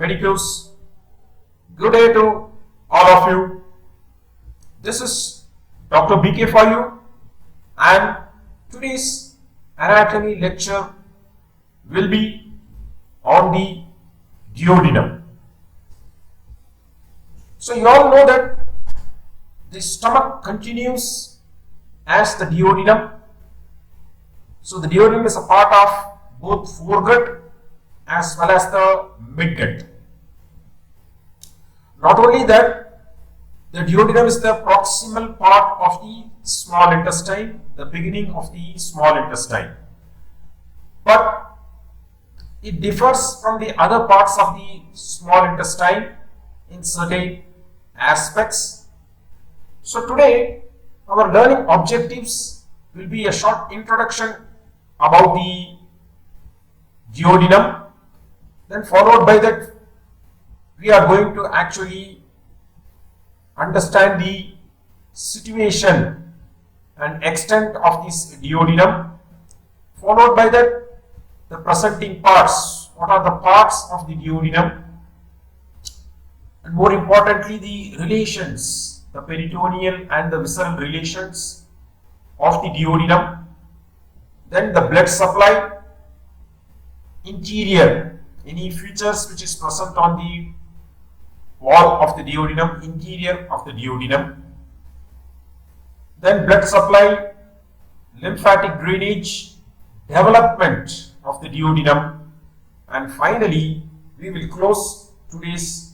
Medicos. Good day to all of you. This is Dr. BK for you, and today's anatomy lecture will be on the duodenum. So you all know that the stomach continues as the duodenum. So the duodenum is a part of both foregut as well as the midgut. Not only that, the duodenum is the proximal part of the small intestine, the beginning of the small intestine. But it differs from the other parts of the small intestine in certain aspects. So today, our learning objectives will be a short introduction about the duodenum. Then followed by that, we are going to actually understand the situation and extent of this duodenum. Followed by that, the presenting parts. What are the parts of the duodenum? And more importantly, the relations, the peritoneal and the visceral relations of the duodenum. Then the blood supply, interior, any features which is present on the wall of the duodenum, interior of the duodenum. Then blood supply, lymphatic drainage, development of the duodenum, and finally we will close today's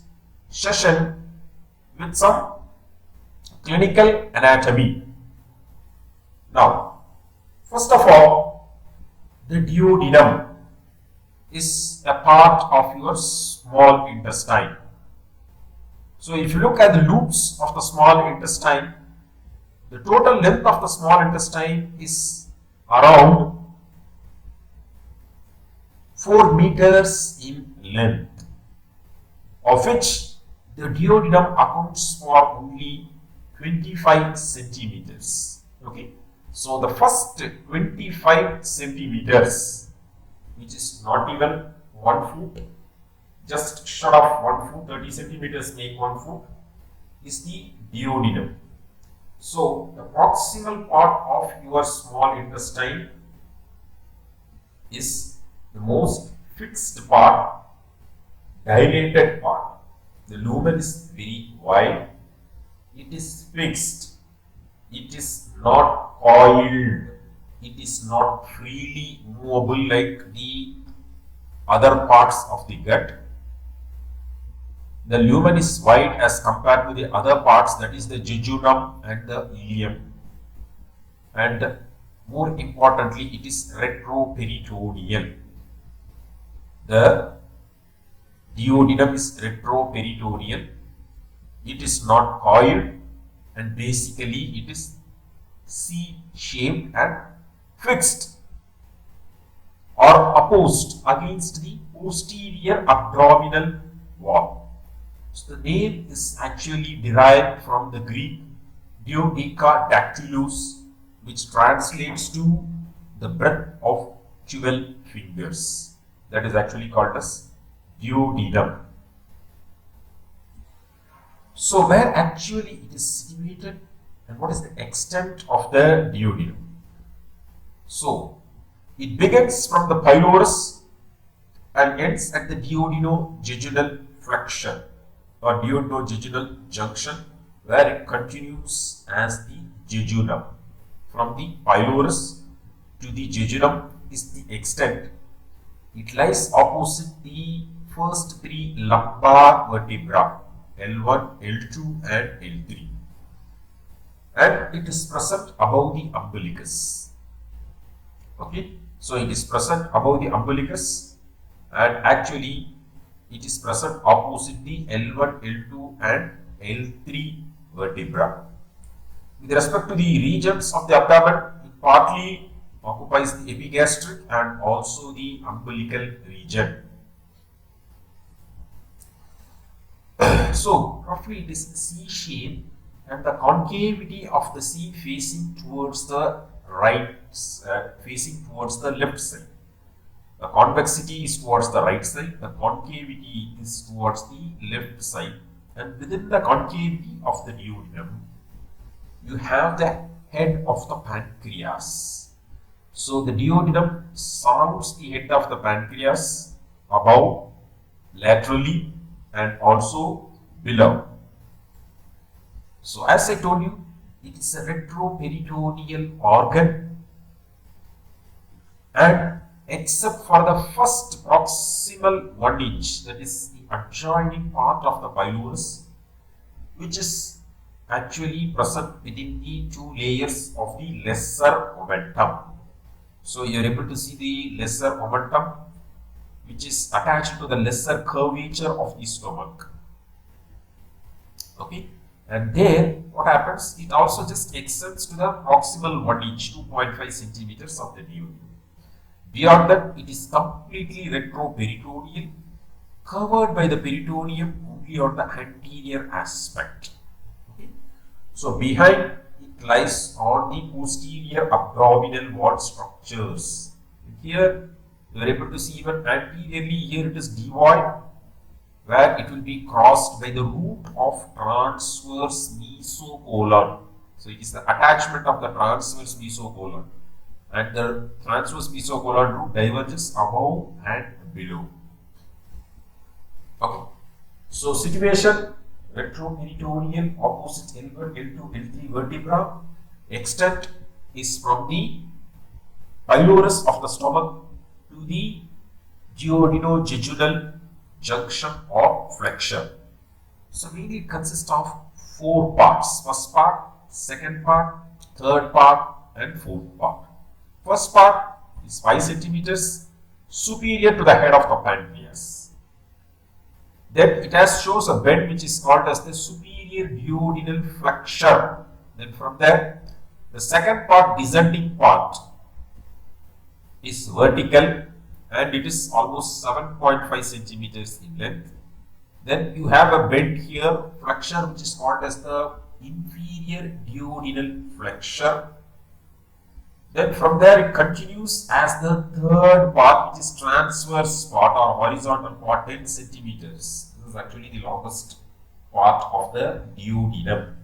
session with some clinical anatomy. Now, first of all, the duodenum is a part of your small intestine. So if you look at the loops of the small intestine, the total length of the small intestine is around 4 meters in length, of which the duodenum accounts for only 25 centimeters. Okay, so the first 25 centimeters, which is not even 1 foot, just short of 1 foot, 30 centimeters make 1 foot, is the duodenum. So the proximal part of your small intestine is the most fixed part, dilated part. The lumen is very wide, it is fixed, it is not coiled, it is not freely movable like the other parts of the gut. The lumen is wide as compared to the other parts, that is the jejunum and the ileum. And more importantly, it is retroperitoneal. The duodenum is retroperitoneal. It is not coiled, and basically it is C-shaped and fixed or opposed against the posterior abdominal wall. So the name is actually derived from the Greek duodecadactylus, which translates to the breadth of 12 fingers. That is actually called as duodenum. So where actually it is situated and what is the extent of the duodenum? So it begins from the pylorus and ends at the duodenojejunal flexure or duodenojejunal junction, where it continues as the jejunum. From the pylorus to the jejunum is the extent. It lies opposite the first 3 lumbar vertebrae, L1, L2 and L3, and it is present above the umbilicus. Okay, so it is present above the umbilicus, and actually it is present opposite the L1, L2 and L3 vertebra. With respect to the regions of the abdomen, it partly occupies the epigastric and also the umbilical region. So roughly it is C shape, and the concavity of the C facing towards the right, facing towards the left side. The convexity is towards the right side, the concavity is towards the left side, and within the concavity of the duodenum, you have the head of the pancreas. So the duodenum surrounds the head of the pancreas above, laterally, and also below. So as I told you, it is a retroperitoneal organ, and except for the first proximal 1 inch, that is the adjoining part of the pylorus, which is actually present within the two layers of the lesser omentum. So you are able to see the lesser omentum, which is attached to the lesser curvature of the stomach. Okay, and there what happens? It also just extends to the proximal 1 inch, 2.5 centimeters of the duodenum. Beyond that, it is completely retroperitoneal, covered by the peritoneum only on the anterior aspect. Okay. So behind it lies on the posterior abdominal wall structures. Here you are able to see even anteriorly, here it is devoid, where it will be crossed by the root of transverse mesocolon. So it is the attachment of the transverse mesocolon, and the transverse mesocolon root diverges above and below. Okay. So situation: retroperitoneal, opposite L1, L2, L3 vertebra. Extent is from the pylorus of the stomach to the duodenojejunal junction or flexure. So mainly it consists of 4 parts: first part, second part, third part, and fourth part. First part is 5 centimeters superior to the head of the pancreas. Then it shows a bend which is called as the superior duodenal flexure. Then from there, the second part, descending part, is vertical, and it is almost 7.5 centimeters in length. Then you have a bend here, flexure, which is called as the inferior duodenal flexure. Then from there it continues as the third part, which is transverse part or horizontal part, 10 centimeters. This is actually the longest part of the duodenum.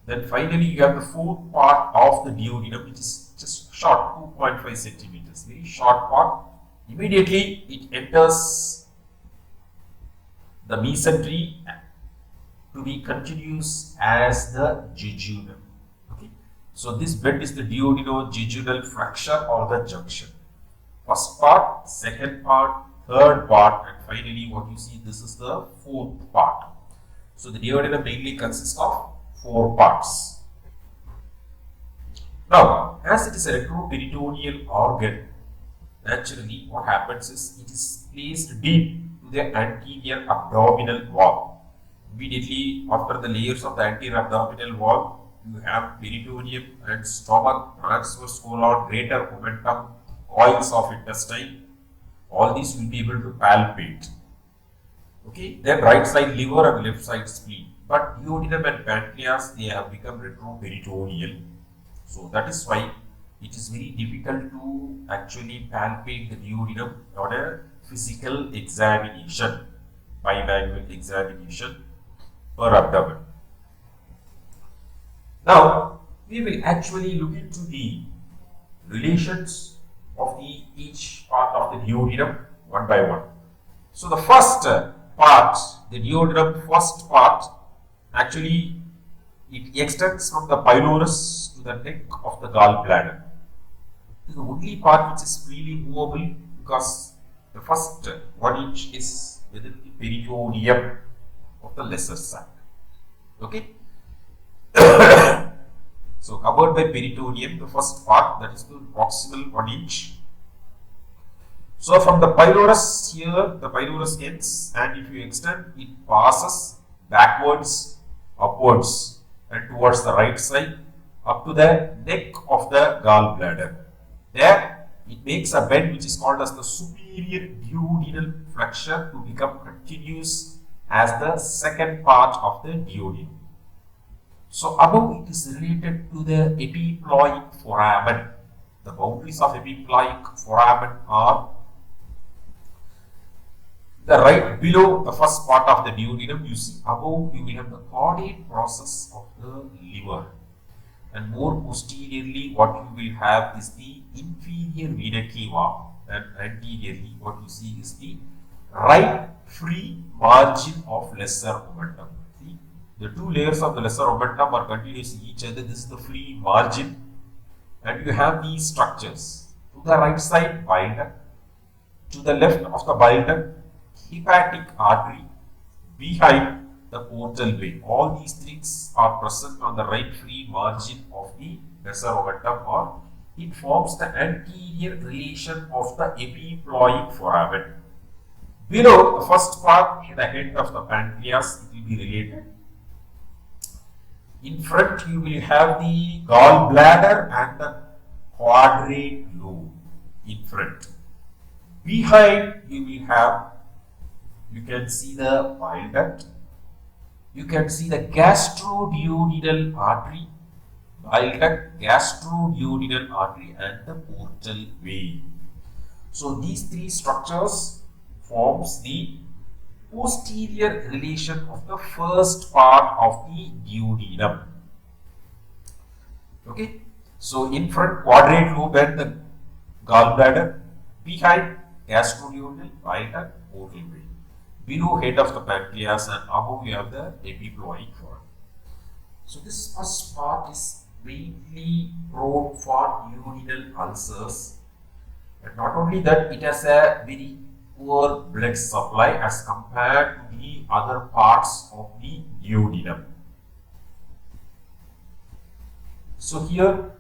Then finally you have the fourth part of the duodenum, which is just short, 2.5 centimeters, very short part. Immediately it enters the mesentery to be continuous as the jejunum. Okay. So this bend is the duodenojejunal fracture or the junction. First part, second part, third part, and finally what you see, this is the fourth part. So the duodenum mainly consists of 4 parts. Now, as it is a retroperitoneal organ, naturally what happens is it is placed deep to the anterior abdominal wall. Immediately after the layers of the anterior abdominal wall, you have peritoneum and stomach, transverse colon, greater omentum, coils of intestine. All these will be able to palpate. Okay, then right side liver and left side spleen. But duodenum and pancreas, they have become retroperitoneal. So that is why it is very difficult to actually palpate the duodenum on a physical examination, bimanual examination per abdomen. Now, we will actually look into the relations of each part of the duodenum one by one. So the first part, the duodenum first part, actually it extends from the pylorus to the neck of the gallbladder. It is the only part which is freely movable because the first 1 inch is within the peritoneum of the lesser sac. Okay. So covered by peritoneum, the first part, that is the proximal 1 inch. So from the pylorus here, the pylorus ends, and if you extend, it passes backwards, upwards, and towards the right side up to the neck of the gallbladder. There it makes a bend which is called as the superior duodenal flexure to become continuous as the second part of the duodenum. So above it is related to the epiploic foramen. The boundaries of epiploic foramen are The right below the first part of the duodenum, you see above you will have the caudate process of the liver, and more posteriorly what you will have is the inferior vena cava, and anteriorly what you see is the right free margin of lesser omentum. See, the two layers of the lesser omentum are continuous in each other. This is the free margin, and you have these structures. To the right side, bile duct. To the left of the bile duct, hepatic artery. Behind, the portal vein. All these things are present on the right free margin of the lesser omentum, or it forms the anterior relation of the epiploic foramen. Below the first part, the head of the pancreas, it will be related. In front, you will have the gallbladder and the quadrate lobe in front. Behind, you will have, you can see the bile duct, you can see the gastroduodenal artery, bile duct, gastroduodenal artery, and the portal vein. So these three structures forms the posterior relation of the first part of the duodenum. Okay, so in front, quadrate lobe and the gallbladder. Behind, gastroduodenal, bile duct, portal vein. Below, head of the pancreas, and above you have the epiploic foramen. So this first part is mainly prone for duodenal ulcers, and not only that, it has a very poor blood supply as compared to the other parts of the duodenum. So here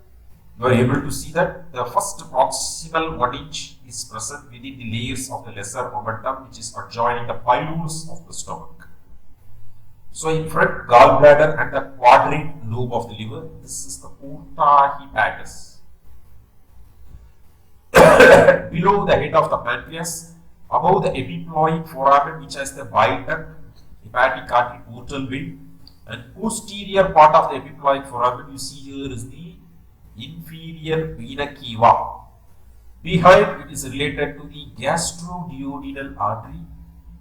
you are able to see that the first proximal 1 inch is present within the layers of the lesser omentum, which is adjoining the pylorus of the stomach. So in front, gallbladder and the quadrate lobe of the liver. This is the porta hepatis. Below the head of the pancreas, above the epiploic foramen, which has the bile duct, hepatic artery, portal vein, and posterior part of the epiploic foramen, you see here is the inferior vena cava. Behind, it is related to the gastroduodenal artery,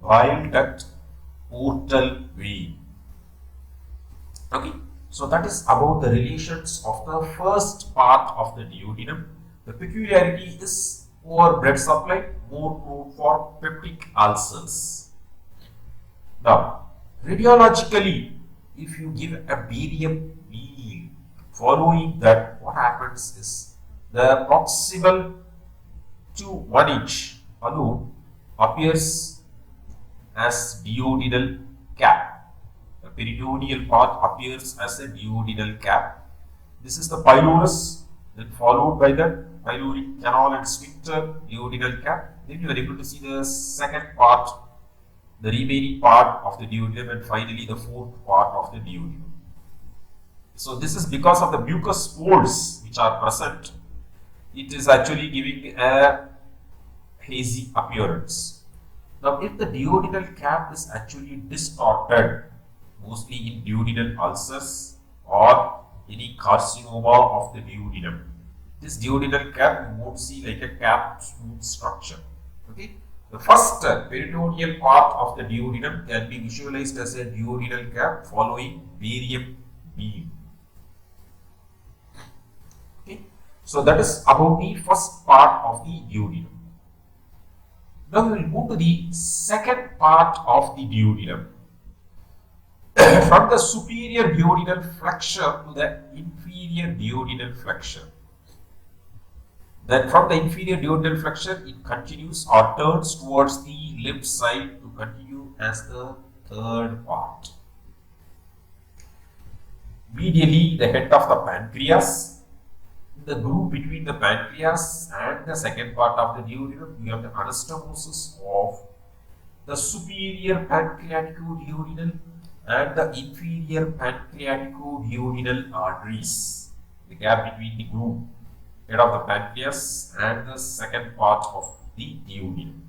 bile duct, portal vein. Okay, so that is about the relations of the first part of the duodenum. The peculiarity is poor blood supply, more prone for peptic ulcers. Now, radiologically, if you give a barium meal, following that, what happens is the proximal to 1 inch alone appears as duodenal cap. The peritoneal part appears as a duodenal cap. This is the pylorus, then followed by the pyloric canal and sphincter, duodenal cap. Then you are able to see the second part, the remaining part of the duodenum, and finally the fourth part of the duodenum. So this is because of the mucous folds which are present. It is actually giving a hazy appearance. Now, if the duodenal cap is actually distorted, mostly in duodenal ulcers or any carcinoma of the duodenum, this duodenal cap you won't see like a cap smooth structure. Okay, the first peritoneal part of the duodenum can be visualized as a duodenal cap following barium beam. Okay, so that is about the first part of the duodenum. Now we will move to the second part of the duodenum. From the superior duodenal flexure to the inferior duodenal flexure. Then from the inferior duodenal flexure, it continues or turns towards the left side to continue as the third part. Medially, the head of the pancreas. In the groove between the pancreas and the second part of the duodenum, you have the anastomosis of the superior pancreatico-duodenal and the inferior pancreatico-duodenal arteries. The gap between the groove, head of the pancreas and the second part of the duodenum.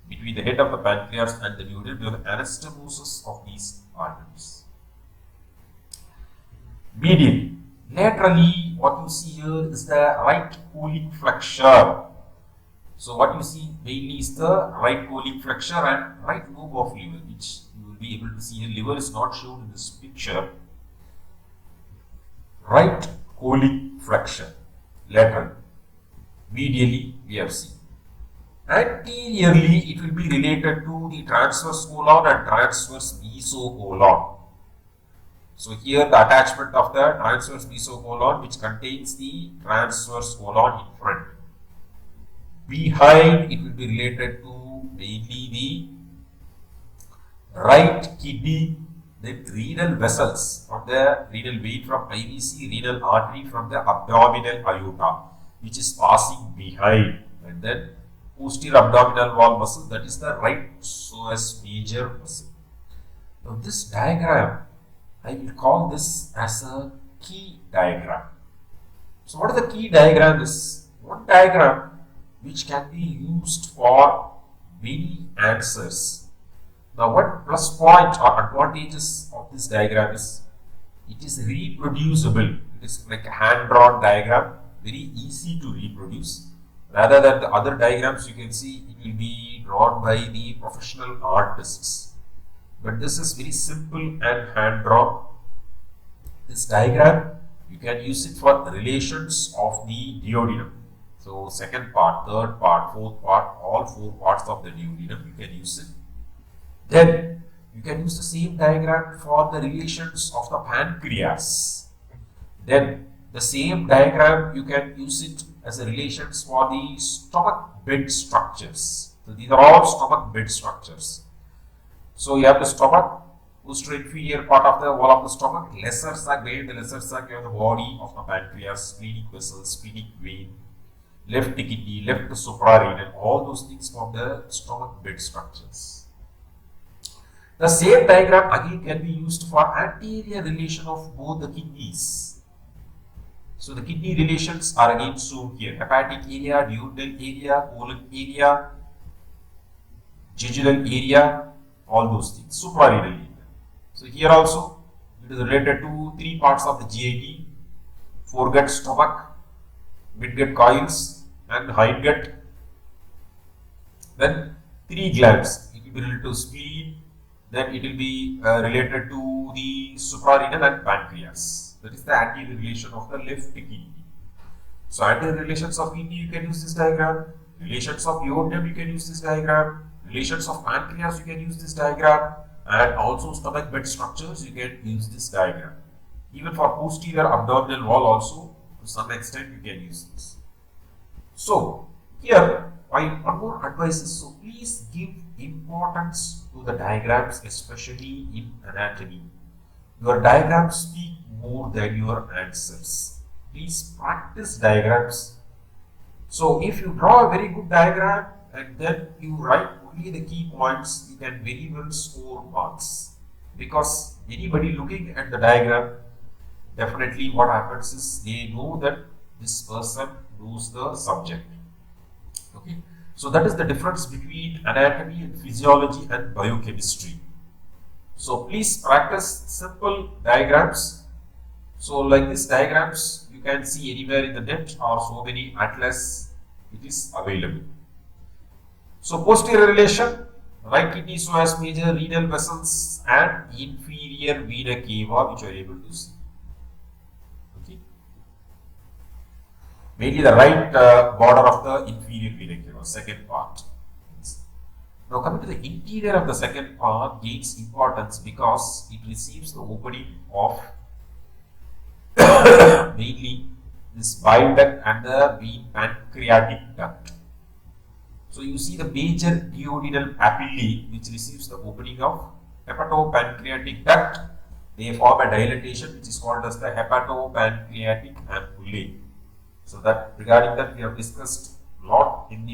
Between the head of the pancreas and the duodenum, you have the anastomosis of these arteries. Medially, laterally, what you see here is the right colic flexure. So what you see mainly is the right colic flexure and right lobe of liver, which you will be able to see here. Liver is not shown in this picture. Right colic flexure, lateral, medially we have seen. Anteriorly, it will be related to the transverse colon and transverse mesocolon. So here the attachment of the transverse mesocolon, which contains the transverse colon in front. Behind, it will be related to mainly the right kidney, the renal vessels from the renal vein from IVC, renal artery from the abdominal aorta, which is passing behind, and then posterior abdominal wall muscle, that is the right psoas major muscle. Now this diagram, I will call this as a key diagram. So what is the key diagram? Is one diagram which can be used for many answers. Now what plus point or advantages of this diagram is it is reproducible. It is like a hand-drawn diagram, very easy to reproduce. Rather than the other diagrams, you can see it will be drawn by the professional artists. But this is very simple and hand-drawn. This diagram, you can use it for relations of the duodenum. So second part, third part, fourth part, all four parts of the duodenum, you can use it. Then you can use the same diagram for the relations of the pancreas. Then the same diagram, you can use it as a relations for the stomach bed structures. So these are all stomach bed structures. So you have the stomach, posterior inferior part of the wall of the stomach, lesser sac, where the lesser sac, you have the body of the pancreas, splenic vessels, splenic vein, left kidney, left suprarenal, all those things form the stomach bed structures. The same diagram again can be used for anterior relation of both the kidneys. So the kidney relations are again shown here: hepatic area, duodenal area, colon area, jejunal area, all those things, suprarenal area. So here also it is related to three parts of the GIT: foregut, stomach, midgut coils, and hindgut. Then three glands. It will be related to spleen. Then it will be related to the suprarenal and pancreas. That is the anterior relation of the left kidney. So anterior relations of kidney, you can use this diagram. Relations of duodenum, you can use this diagram. Relations of pancreas, you can use this diagram. And also stomach bed structures, you can use this diagram. Even for posterior abdominal wall also, to some extent, you can use this. So here, one more advice is, so please give importance to the diagrams, especially in anatomy. Your diagrams speak more than your answers. Please practice diagrams. So if you draw a very good diagram and then you write only the key points, you can very well score marks. Because anybody looking at the diagram, definitely what happens is they know that this person knows the subject. Okay. So that is the difference between anatomy and physiology and biochemistry. So please practice simple diagrams. So like these diagrams, you can see anywhere in the net or so many atlas, it is available. So posterior relation, right kidney psoas major, renal vessels, and inferior vena cava, which you are able to see. Okay. Mainly the right border of the inferior vena cava, second part. Now coming to the interior of the second part gains importance because it receives the opening of mainly this bile duct and the main pancreatic duct. So you see the major duodenal papillae which receives the opening of hepatopancreatic duct. They form a dilatation which is called as the hepatopancreatic ampullae. So that regarding that we have discussed a lot in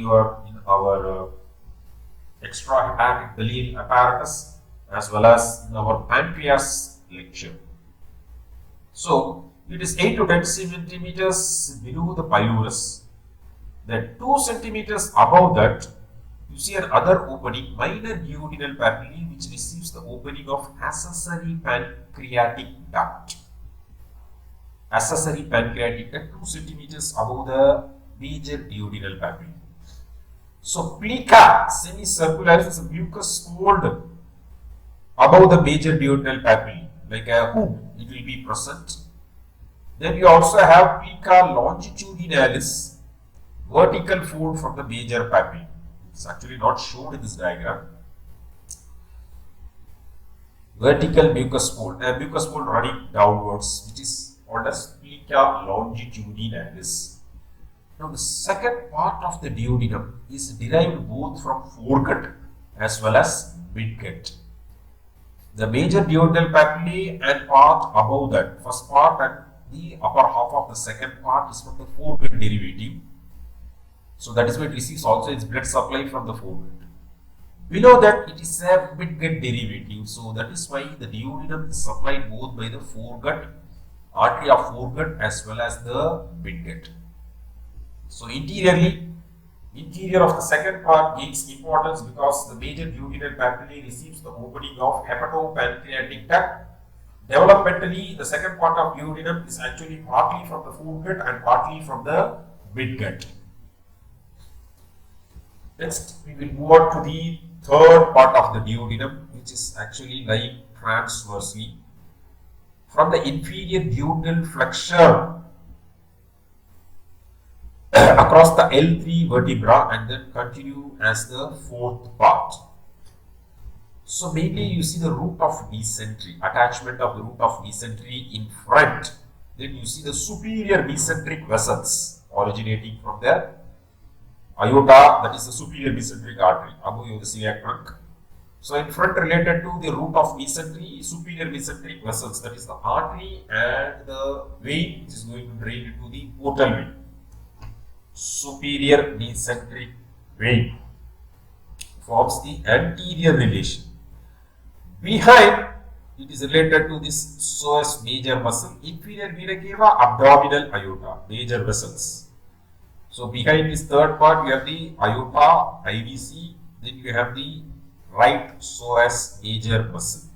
our extrahepatic biliary apparatus as well as in our pancreas lecture. So it is 8 to 10 centimeters below the pylorus. Then 2 centimeters above that, you see another opening, minor duodenal papillae, which receives the opening of accessory pancreatic duct. Accessory pancreatic duct 2 centimeters above the major duodenal papillae. So plica semicircularis is a mucus mold above the major duodenal papillae, like a hoop, it will be present. Then you also have plica longitudinalis, vertical fold from the major papillae. It's actually not shown in this diagram. Vertical mucus mold, a mucus mold running downwards, which is called as plica longitudinalis. Now, the second part of the duodenum is derived both from foregut as well as midgut. The major duodenal papillae and part above that, first part and the upper half of the second part is from the foregut derivative. So, that is why it receives also its blood supply from the foregut. Below that, it is a midgut derivative. So, that is why the duodenum is supplied both by the foregut, artery of foregut as well as the midgut. So, interior of the second part gains importance because the major duodenal papillae receives the opening of hepatopancreatic duct. Developmentally, the second part of duodenum is actually partly from the foregut and partly from the midgut. Next, we will move on to the third part of the duodenum, which is actually lying transversely from the inferior duodenal flexure across the L3 vertebra and then continue as the fourth part. So mainly you see the root of mesentery, attachment of the root of mesentery in front. Then you see the superior mesenteric vessels originating from the aorta, that is the superior mesenteric artery, above the celiac trunk. So in front related to the root of mesentery, superior mesenteric vessels, that is the artery and the vein which is going to drain into the portal vein. Superior mesenteric vein forms the anterior relation. Behind, it is related to this psoas major muscle, inferior vena cava, abdominal aorta, major vessels. So behind this third part, you have the aorta, IVC, then you have the right psoas major muscle.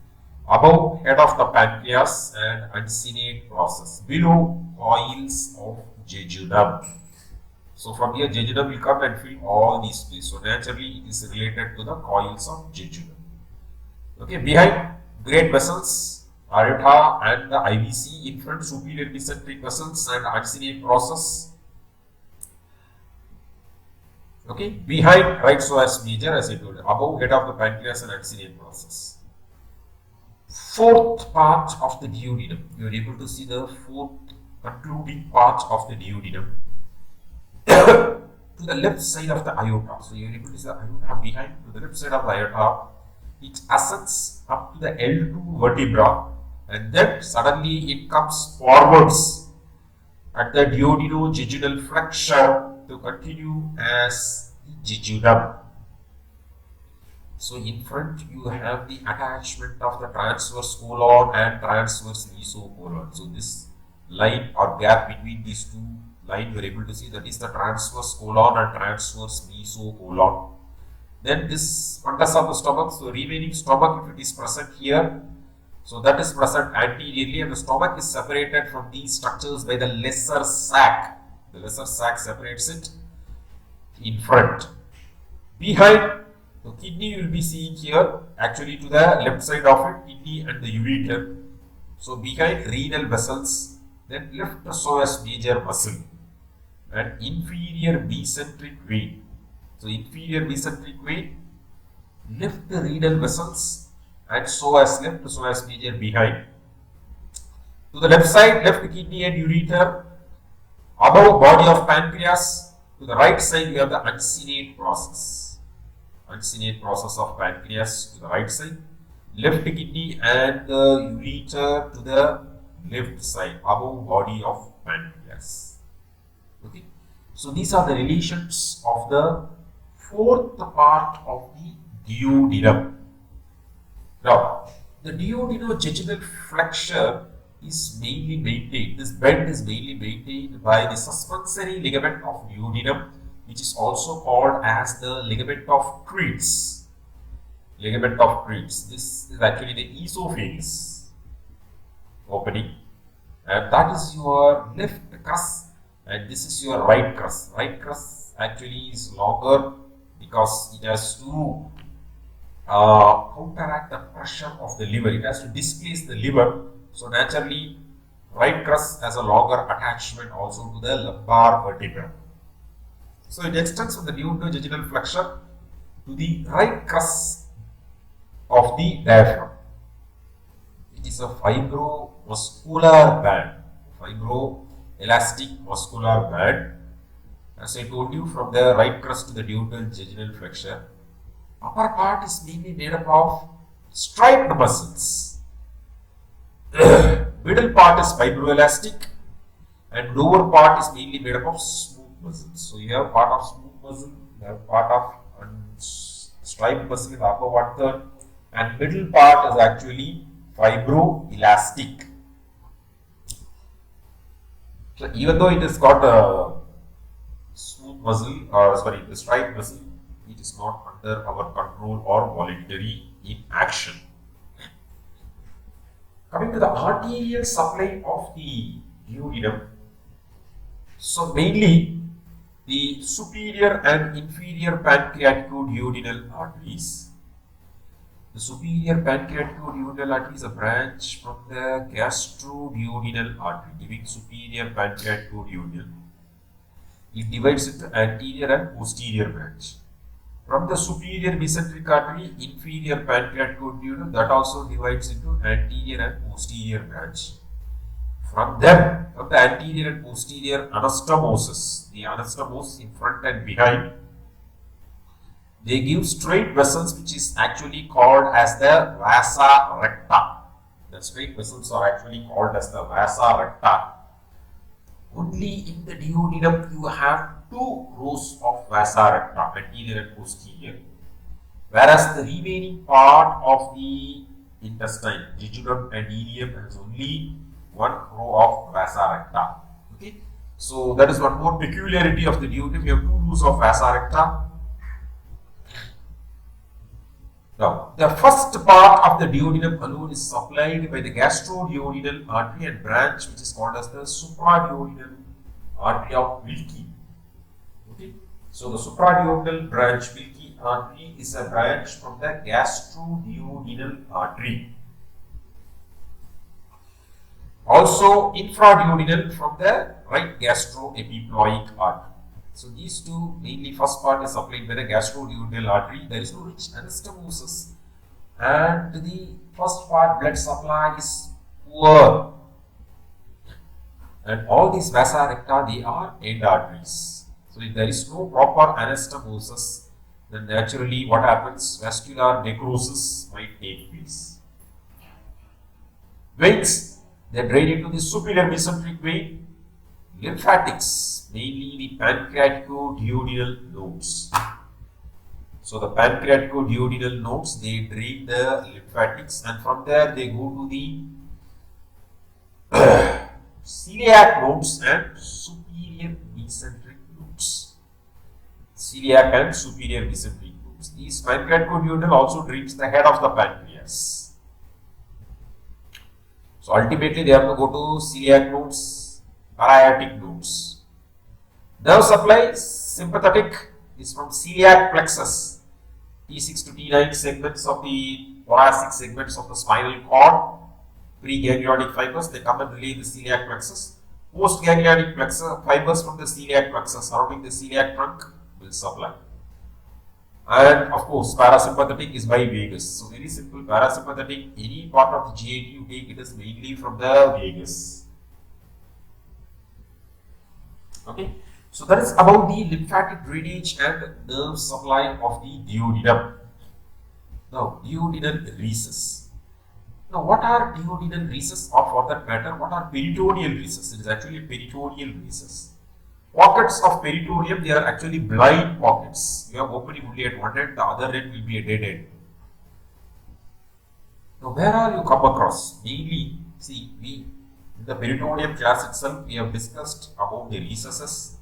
Above, head of the pancreas and uncinate process. Below, coils of jejunum. So from here, jejunum will come and fill all these space. So naturally, it is related to the coils of jejunum. Okay, behind, great vessels, aorta and the IVC, in front, superior mesenteric vessels and uncinate process. Okay, behind, right psoas major, as I told you, above, head of the pancreas and uncinate process. Fourth part of the duodenum, you are able to see the fourth concluding part of the duodenum. To the left side of the aorta. So you are able to see the aorta behind, to the left side of the aorta. It ascends up to the L2 vertebra and then suddenly it comes forwards at the duodenojejunal flexure to continue as the jejunum. So in front you have the attachment of the transverse colon and transverse mesocolon. So this line or gap between these two lines you are able to see, that is the transverse colon and transverse mesocolon. Then this fundus of the stomach, so remaining stomach, if it is present here, so that is present anteriorly and the stomach is separated from these structures by the lesser sac. The lesser sac separates it in front. Behind, the kidney you will be seeing here, actually to the left side of it, kidney and the ureter. So behind, renal vessels, then left psoas major muscle and inferior mesenteric vein. So inferior mesenteric vein, left renal vessels and psoas, left psoas major behind. To the left side, left kidney and ureter, above body of pancreas. To the right side, you have the uncinate process. Uncinate process of pancreas to the right side, left kidney and the ureter to the left side, above body of pancreas. Okay. So these are the relations of the fourth part of the duodenum. Now, the duodenojejunal flexure is mainly maintained, this bend is mainly maintained by the suspensory ligament of duodenum, which is also called as the ligament of Treitz. Ligament of Treitz. This is actually the esophagus opening, and that is your left crus, and this is your right crus. Right crus actually is longer. because it has to counteract the pressure of the liver. It has to displace the liver. So naturally, right crus has a longer attachment also to the lumbar vertebra. So it extends from the duodenal flexure to the right crus of the diaphragm. It is a fibromuscular band, fibroelastic muscular band. As I told you, from the right crus to the duodenal flexure, upper part is mainly made up of striped muscles. Middle part is fibroelastic and lower part is mainly made up of smooth muscles. So you have part of smooth muscle, you have part of striped muscle in the upper one third, and middle part is actually fibroelastic. So even though it has got a smooth muscle, the striped muscle, it is not under our control or voluntary in action. Coming to the arterial supply of the duodenum, so mainly the superior and inferior pancreaticoduodenal arteries. The superior pancreaticoduodenal artery is a branch from the gastroduodenal artery, giving superior pancreaticoduodenal. It divides into anterior and posterior branch. From the superior mesenteric artery, inferior pancreaticoduodenal, that also divides into anterior and posterior branch. From them, from the anterior and posterior anastomosis, the anastomosis in front and behind, they give straight vessels which is actually called as the vasa recta. The straight vessels are actually called as the vasa recta. Only in the duodenum you have two rows of vasa recta, anterior and posterior, whereas the remaining part of the intestine, jejunum and ileum, has only one row of vasa recta. Okay, so that is one more peculiarity of the duodenum. You have two rows of vasa recta. Now, the first part of the duodenum alone is supplied by the gastroduodenal artery and branch, which is called as the supraduodenal artery of Wilkie. Okay, so the supraduodenal branch Wilkie artery is a branch from the gastroduodenal artery. Also, infraduodenal from the right gastroepiploic artery. So these two, mainly first part is supplied by the gastroduodenal artery. There is no rich anastomosis, and the first part blood supply is poor. And all these vasa recta, they are end arteries. So if there is no proper anastomosis, then naturally what happens? Vascular necrosis might take place. Veins, they drain into the superior mesenteric vein. Lymphatics, mainly the pancreaticoduodenal nodes. So the pancreaticoduodenal nodes, they drain the lymphatics, and from there they go to the celiac nodes and superior mesenteric nodes. Celiac and superior mesenteric nodes. These pancreaticoduodenal also drains the head of the pancreas. So ultimately they have to go to celiac nodes, paratic nodes. Nerve supply, sympathetic, is from celiac plexus, T6 to T9 segments of the thoracic segments of the spinal cord, pre-ganglionic fibers, they come and relay the celiac plexus. Post-ganglionic fibers from the celiac plexus surrounding the celiac trunk will supply. And of course, parasympathetic is by vagus. So very simple, parasympathetic, any part of the GAT you take, it is mainly from the vagus. Okay, so that is about the lymphatic drainage and nerve supply of the duodenum. Now, duodenal recess. Now, what are duodenal recess, or for that matter, what are peritoneal recess? It is actually a peritoneal recess. Pockets of peritoneum, they are actually blind pockets. You have opening only at one end, the other end will be a dead end. Now, where are you come across? Mainly, see, in the peritoneum class itself, we have discussed about the recesses.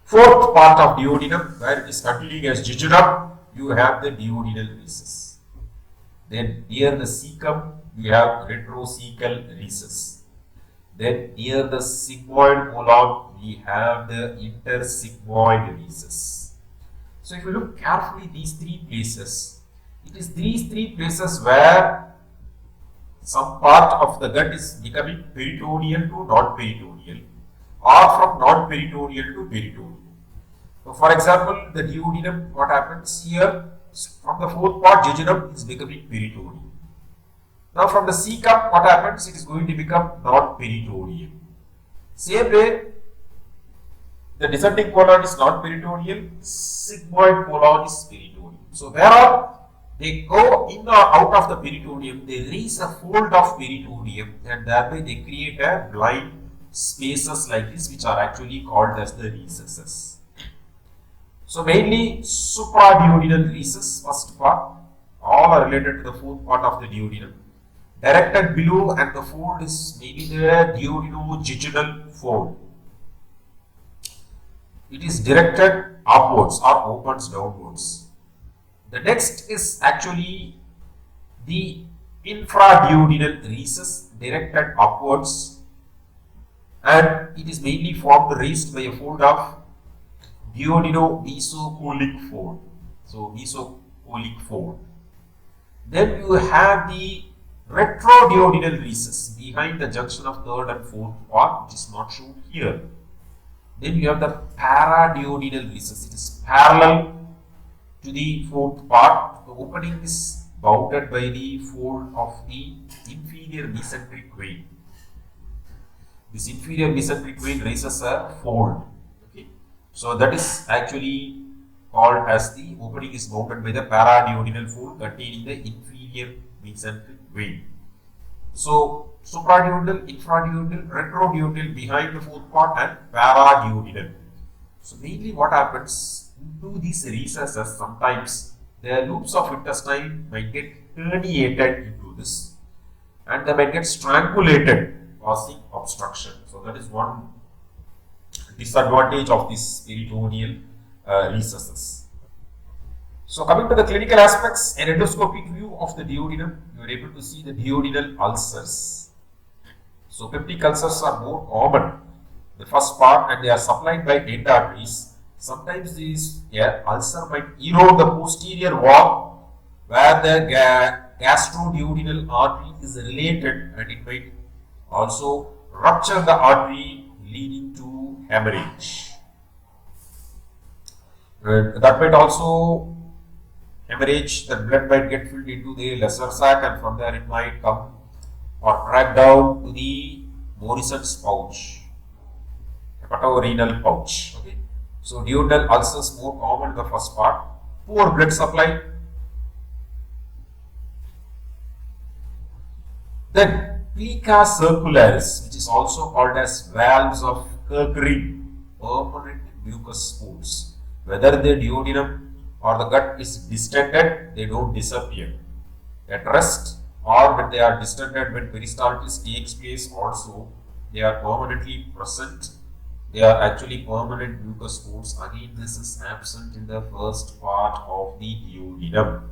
Fourth part of duodenum, where it is continuing as jejunum, you have the duodenal recess. Then near the cecum, you have retrocecal recess. Then near the sigmoid colon, we have the intersigmoid recess. So if you look carefully these three places, it is these three places where some part of the gut is becoming peritoneal to non-peritoneal or from non-peritoneal to peritoneal. So for example, the duodenum, what happens here, from the fourth part, jejunum is becoming peritoneal. Now from the cecum, what happens, it is going to become non-peritoneal. Same way, the descending colon is non-peritoneal, sigmoid colon is peritoneal. So wherever they go in or out of the peritoneum, they raise a fold of peritoneum and thereby they create a blind spaces like this, which are actually called as the recesses. So mainly supraduodenal recess, first part, all are related to the fourth part of the duodenum. Directed below and the fold is maybe the duodenojejunal fold. It is directed upwards or opens downwards. The next is actually the infraduodenal recess, directed upwards, and it is mainly formed raised by a fold of duodeno-mesocolic fold. So mesocolic fold. Then you have the retroduodenal recess behind the junction of third and fourth part, which is not shown here. Then you have the paraduodenal recess. It is parallel to the fourth part. The opening is bounded by the fold of the inferior mesenteric vein. This inferior mesenteric vein raises a fold. Okay. So that is actually called as the opening is bounded by the paraduodenal fold containing the inferior mesenteric vein. So supraduodenal, infraduodenal, retroduodenal behind the fourth part and paraduodenal. So mainly what happens into these recesses, sometimes the loops of intestine might get herniated into this and they might get strangulated, causing obstruction. So that is one disadvantage of these peritoneal recesses. So coming to the clinical aspects, an endoscopic view of the duodenum, you are able to see the duodenal ulcers. So peptic ulcers are more common, the first part, and they are supplied by end arteries. Sometimes these ulcer might erode the posterior wall where the gastroduodenal artery is related, and it might also rupture the artery leading to hemorrhage. That might also hemorrhage, the blood might get filled into the lesser sac and from there it might come or track down to the Morrison's pouch, hepatorenal pouch. Okay. So duodenal ulcers more common in the first part. Poor blood supply. Then plica circularis, which is also called as valves of Kerckering, permanent mucus pools. Whether the duodenum or the gut is distended, they don't disappear. At rest or when they are distended, when peristalsis takes place also, they are permanently present. They are actually permanent mucus pools. Again, this is absent in the first part of the duodenum.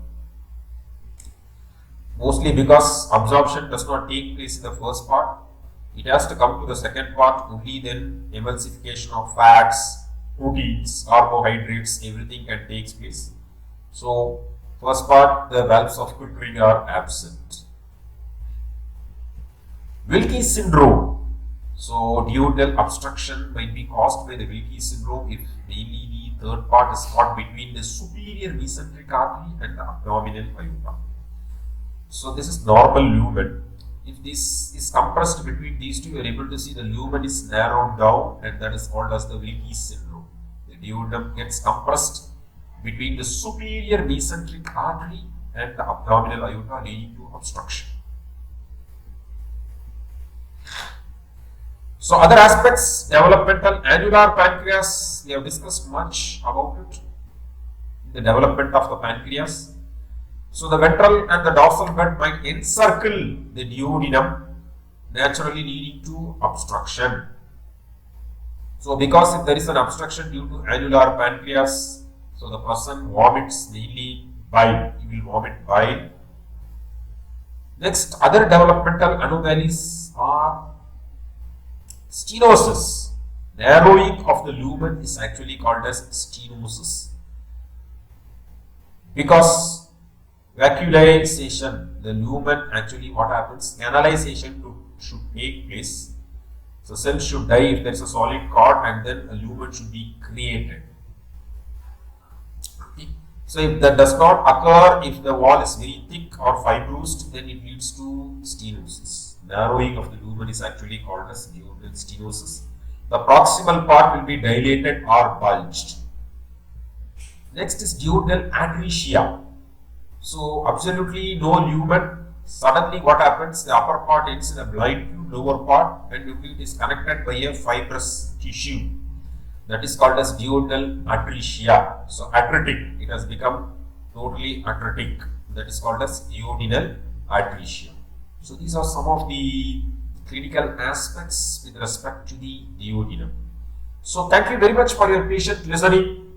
Mostly because absorption does not take place in the first part. It has to come to the second part, only then emulsification of fats, proteins, carbohydrates, everything can take place. So, first part, the valves of Kerckering are absent. Wilkie's syndrome. So, duodenal obstruction might be caused by the Wilkie's syndrome if mainly the third part is caught between the superior mesenteric artery and the abdominal aorta. So, this is normal lumen. If this is compressed between these two, you are able to see the lumen is narrowed down, and that is called as the Wilkie's syndrome. The duodenum gets compressed between the superior mesenteric artery and the abdominal aorta, leading to obstruction. So other aspects, developmental annular pancreas, we have discussed much about it, the development of the pancreas. So the ventral and the dorsal bed might encircle the duodenum, naturally leading to obstruction. So because if there is an obstruction due to annular pancreas, so the person vomits mainly bile, he will vomit bile. Next, other developmental anomalies are stenosis. Narrowing of the lumen is actually called as stenosis. because vacuolization, the lumen, actually what happens, canalization should take place. So cells should die if there is a solid cord, and then a lumen should be created. Okay. So if that does not occur, if the wall is very thick or fibrosed, then it leads to stenosis. Narrowing of the lumen is actually called as duodenal stenosis. The proximal part will be dilated or bulged. Next is duodenal atresia. So absolutely no lumen. Suddenly what happens? The upper part ends in a blind tube, lower part, and it is connected by a fibrous tissue. That is called as duodenal atresia. So atretic, it has become totally atretic. That is called as duodenal atresia. So these are some of the clinical aspects with respect to the duodenum. So thank you very much for your patient listening.